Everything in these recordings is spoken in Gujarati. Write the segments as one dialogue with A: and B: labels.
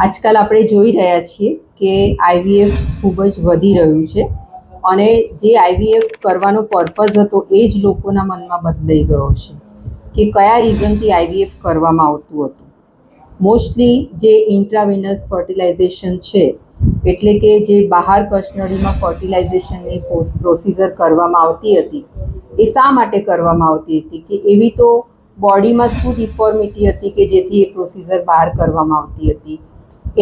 A: આજકાલ આપણે જોઈ રહ્યા છીએ કે આઈવીએફ ખૂબ જ વધી રહ્યું છે અને જે આઈવીએફ કરવાનો પર્પઝ હતો એ જ લોકોના મનમાં બદલાઈ ગયો છે કે કયા રીઝનથી આઈવીએફ કરવામાં આવતું હતું। મોસ્ટલી જે ઇન્ટ્રાવેનસ ફર્ટિલાઇઝેશન છે, એટલે કે જે બહાર કસ્ટડીમાં ફર્ટિલાઇઝેશનની પ્રોસિજર કરવામાં આવતી હતી, એ શા માટે કરવામાં આવતી હતી કે એવી તો બોડીમાં શું ડિફોર્મિટી હતી કે જેથી એ પ્રોસિજર બહાર કરવામાં આવતી હતી।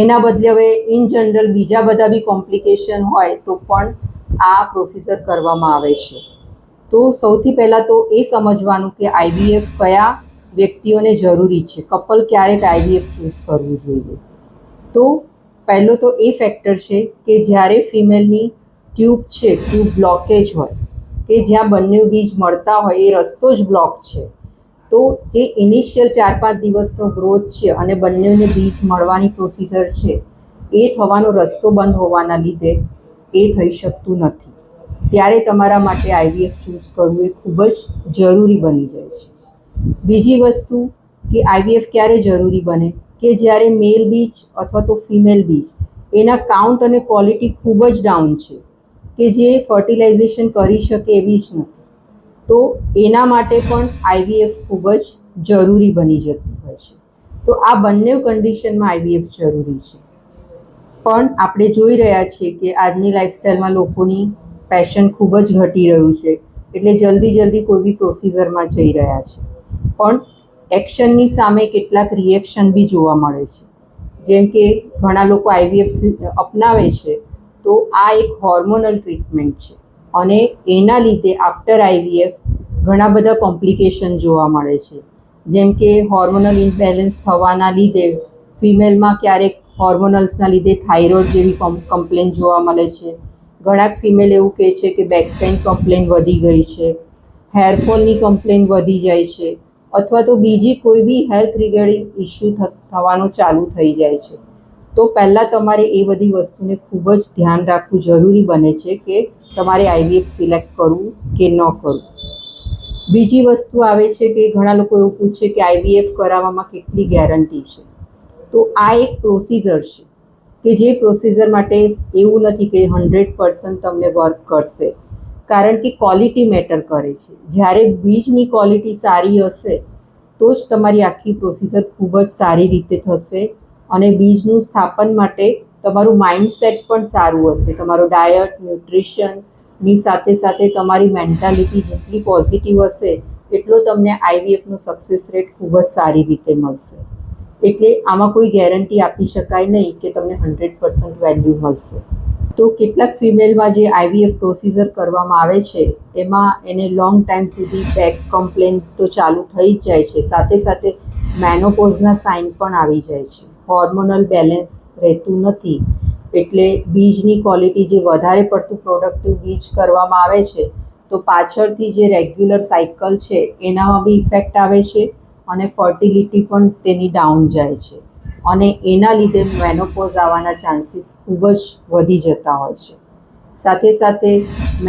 A: એના બદલે હવે ઇન જનરલ બીજા બધા બી કોમ્પ્લિકેશન હોય તો પણ આ પ્રોસિજર કરવામાં આવે છે। તો સૌથી પહેલાં તો એ સમજવાનું કે આઈવીએફ કયા વ્યક્તિઓને જરૂરી છે, કપલ ક્યારેક આઈવીએફ ચૂઝ કરવું જોઈએ। તો પહેલો તો એ ફેક્ટર છે કે જ્યારે ફિમેલની ટ્યુબ બ્લોકેજ હોય, કે જ્યાં બંને બીજ મળતા હોય એ રસ્તો જ બ્લોક છે, તો જે ઇનિશિયલ 4-5 દિવસનો ગ્રોથ છે અને બંનેને બીજ મળવાની પ્રોસિજર છે એ થવાનો રસ્તો બંધ હોવાના લીધે એ થઈ શકતું નથી। ત્યારે તમારા માટે આઈવીએફ ચૂઝ કરવું એ ખૂબ જ જરૂરી બની જાય છે। બીજી વસ્તુ કે આઈવીએફ ક્યારે જરૂરી બને કે જ્યારે મેલ બીજ અથવા તો ફિમેલ બીજ એના કાઉન્ટ અને ક્વોલિટી ખૂબ જ ડાઉન છે, કે જે ફર્ટિલાઇઝેશન કરી શકે એવી જ નથી, તો એના માટે પણ આઈવીએફ ખૂબ જ જરૂરી બની જતી હોય છે। તો આ બંને કન્ડિશનમાં આઈવીએફ જરૂરી છે। પણ આપણે જોઈ રહ્યા છીએ કે આજની લાઈફસ્ટાઈલમાં લોકોની પેશન ખૂબ જ ઘટી રહ્યું છે, એટલે જલ્દી કોઈ બી પ્રોસિજરમાં જઈ રહ્યા છે, પણ એક્શનની સામે કેટલાક રિએક્શન બી જોવા મળે છે। જેમ કે ઘણા લોકો આઈવીએફ અપનાવે છે તો આ એક હોર્મોનલ ટ્રીટમેન્ટ છે અને એના લીધે આફ્ટર આઈવીએફ ઘણા બધા કોમ્પ્લિકેશન જોવા મળે છે। જેમ કે હોર્મોનલ ઇમ્બેલેન્સ થવાના લીધે ફિમેલમાં ક્યારેક હોર્મોનલ્સના લીધે થાઇરોઇડ જેવી કમ્પ્લેન જોવા મળે છે। ઘણાક ફિમેલ એવું કહે છે કે બેક પેઇન કમ્પ્લેન વધી ગઈ છે, હેરફોલની કમ્પ્લેન વધી જાય છે, અથવા તો બીજી કોઈ બી હેલ્થ રિગાર્ડિંગ ઇસ્યુ થવાનું ચાલુ થઈ જાય છે। તો પહેલાં તમારે એ બધી વસ્તુને ખૂબ જ ધ્યાન રાખવું જરૂરી બને છે કે તમારે આઈવીએફ સિલેક્ટ કરવું કે ન કરવું। બીજી વસ્તુ આવે છે કે ઘણા લોકો એવું પૂછે કે આઈવીએફ કરાવવામાં કેટલી ગેરંટી છે। તો આ એક પ્રોસિજર છે કે જે પ્રોસિજર માટે એવું નથી કે 100% તમને વર્ક કરશે, કારણ કે ક્વોલિટી મેટર કરે છે। જ્યારે બીજની ક્વોલિટી સારી હશે તો જ તમારી આખી પ્રોસિજર ખૂબ જ સારી રીતે થશે અને બીજનું સ્થાપન માટે તમારું માઇન્ડસેટ પણ સારું હશે, તમારો ડાયટ, ન્યુટ્રિશનની સાથે સાથે તમારી મેન્ટાલિટી જેટલી પોઝિટિવ હશે એટલો તમને આઈવીએફનો સક્સેસ રેટ ખૂબ જ સારી રીતે મળશે। એટલે આમાં કોઈ ગેરંટી આપી શકાય નહીં કે તમને 100% વેલ્યુ મળશે। તો કેટલાક ફિમેલમાં જે આઈવીએફ પ્રોસિજર કરવામાં આવે છે એમાં એને લોંગ ટાઈમ સુધી બેક કમ્પ્લેન તો ચાલુ થઈ જ જાય છે, સાથે સાથે મેનોપોઝના સાઇન પણ આવી જાય છે, હોર્મોનલ બેલેન્સ રહેતું નથી, એટલે બીજની ક્વોલિટી જે વધારે પડતું પ્રોડક્ટિવ બીજ કરવામાં આવે છે તો પાછળથી જે રેગ્યુલર સાયકલ છે એનામાં બી ઇફેક્ટ આવે છે અને ફર્ટિલિટી પણ તેની ડાઉન જાય છે અને એના લીધે મેનોપોઝ આવવાના ચાન્સીસ ખૂબ જ વધી જતા હોય છે। સાથે સાથે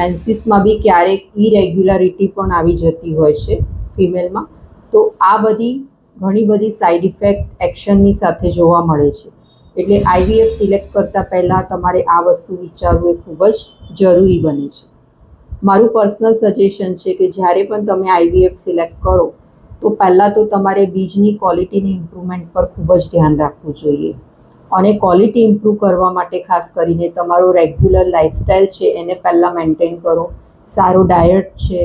A: મેન્સિસમાં બી ક્યારેક ઇરેગ્યુલારિટી પણ આવી જતી હોય છે ફિમેલમાં। તો આ બધી ઘણી બધી સાઈડ ઇફેક્ટ એક્શનની સાથે જોવા મળે છે, એટલે આઈવીએફ સિલેક્ટ કરતાં પહેલાં તમારે આ વસ્તુ વિચારવું એ ખૂબ જ જરૂરી બને છે। મારું પર્સનલ સજેશન છે કે જ્યારે પણ તમે આઈવીએફ સિલેક્ટ કરો તો પહેલાં તો તમારે બીજની ક્વોલિટીની ઇમ્પ્રુવમેન્ટ પર ખૂબ જ ધ્યાન રાખવું જોઈએ અને ક્વોલિટી ઇમ્પ્રૂવ કરવા માટે ખાસ કરીને તમારો રેગ્યુલર લાઇફસ્ટાઇલ છે એને પહેલાં મેન્ટેન કરો, સારું ડાયટ છે,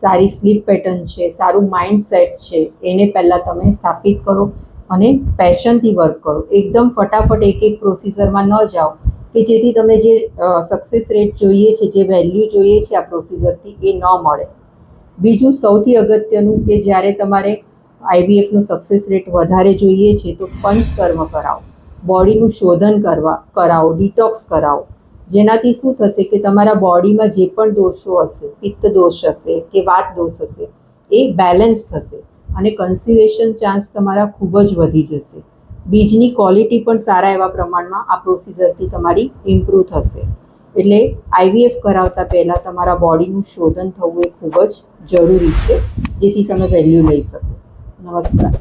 A: સારી સ્લીપ પેટર્ન છે, સારું માઇન્ડસેટ છે, એને પહેલાં તમે સ્થાપિત કરો અને પેશનથી વર્ક કરો। એકદમ ફટાફટ એક પ્રોસિજરમાં ન જાઓ કે જેથી તમને જે સક્સેસ રેટ જોઈએ છે, જે વેલ્યુ જોઈએ છે આ પ્રોસિજરથી એ ન મળે। બીજું સૌથી અગત્યનું કે જ્યારે તમારે આઈવીએફનો સક્સેસ રેટ વધારે જોઈએ છે તો પંચકર્મ કરાવો, બોડીનું શોધન કરાવો, ડિટોક્સ કરાવો, જેનાથી શું થશે કે તમારા બોડીમાં જે પણ દોષો હશે, પિત્ત દોષ હશે કે વાત દોષ હશે, એ બેલેન્સ થશે અને કન્સિવેશન ચાન્સ તમારા ખૂબ જ વધી જશે। બીજની ક્વોલિટી પણ સારા એવા પ્રમાણમાં આ પ્રોસિજરથી તમારી ઇમ્પ્રૂવ થશે। એટલે આઈવીએફ કરાવતા પહેલાં તમારા બોડીનું શોધન થવું એ ખૂબ જ જરૂરી છે, જેથી તમે વેલ્યુ લઈ શકો। નમસ્કાર।